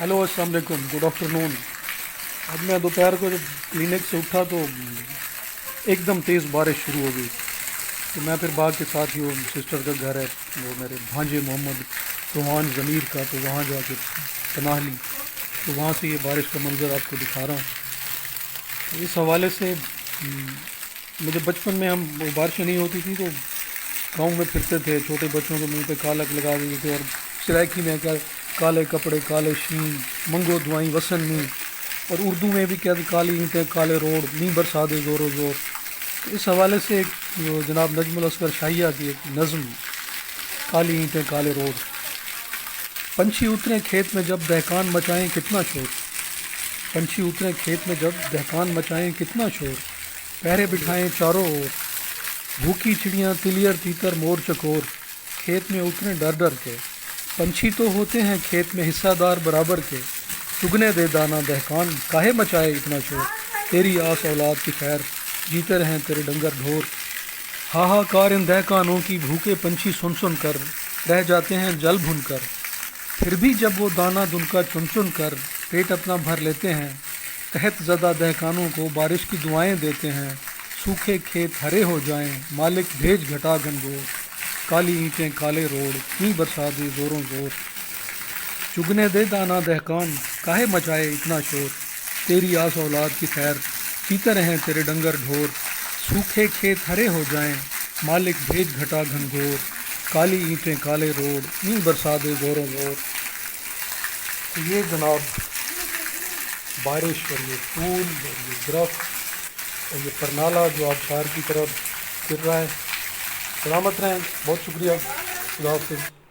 Hello अस्सलाम वालेकुम, good afternoon. अब मैं दोपहर को जब क्लिनिक से उठा तो एकदम तेज़ बारिश शुरू हो गई। तो मैं फिर बाग के साथ ही, वो सिस्टर का घर है, वो मेरे भांजे मोहम्मद रूहान ज़मीर का, तो वहाँ जाके पनाह ली। तो वहाँ से ये बारिश का मंज़र आपको दिखा रहा हूँ। तो इस हवाले से मुझे बचपन में, हम वो बारिशें नहीं होती थी तो गाँव में फिरते थे, छोटे बच्चों के मुंह पे कालक लगा देते थे, और सराइकी में क्या, काले कपड़े काले शीं, मंगो दुआई वसन नी, और उर्दू में भी क्या, काली ईंटें काले रोड, नी बरसा दे ज़ोरो ज़ोर। तो इस हवाले से एक जो जनाब नजमुल असगर शाहिया की एक नज़म, काली ईंटें काले रोड। पंछी उतरे खेत में जब दहकान मचाएं कितना शोर, पंछी उतरे खेत में जब दहकान मचाएं कितना शोर, पहरे बिठाएं चारों ओर, भूखी चिड़ियाँ तिलियर तीतर मोर चकोर, खेत में उतरे डर डर के। पंछी तो होते हैं खेत में हिस्सादार बराबर के, चुगने दे दाना दहकान काहे मचाए इतना शोर, तेरी आस औलाद की खैर जीते रहें तेरे डंगर ढोर। हाहाकार इन दहकानों की भूखे पंछी सुन सुन कर रह जाते हैं जल भुन कर, फिर भी जब वो दाना दुनका चुन चुन कर पेट अपना भर लेते हैं, कहत ज़दा दहकानों को बारिश की दुआएं देते हैं, सूखे खेत हरे हो जाएं मालिक भेज घटा घनघोर, काली ईंटें काले रोड नी बरसा दे ज़ोरों ज़ोर, चुगने दे दाना दहकान काहे मचाए इतना शोर, तेरी आस औलाद की खैर जीते रहें तेरे डंगर ढोर, सूखे खेत हरे हो जाएं मालिक भेज घटा घनघोर, काली ईंटें काले रोड नी बरसा दे ज़ोरों ज़ोर। तो ये जनाब बारिश, और ये फूल, और ये दरख्त, और ये परनाला जो आबशार की तरफ गिर रहा है। सलामत रहें, बहुत शुक्रिया, खुदा हाफिज़।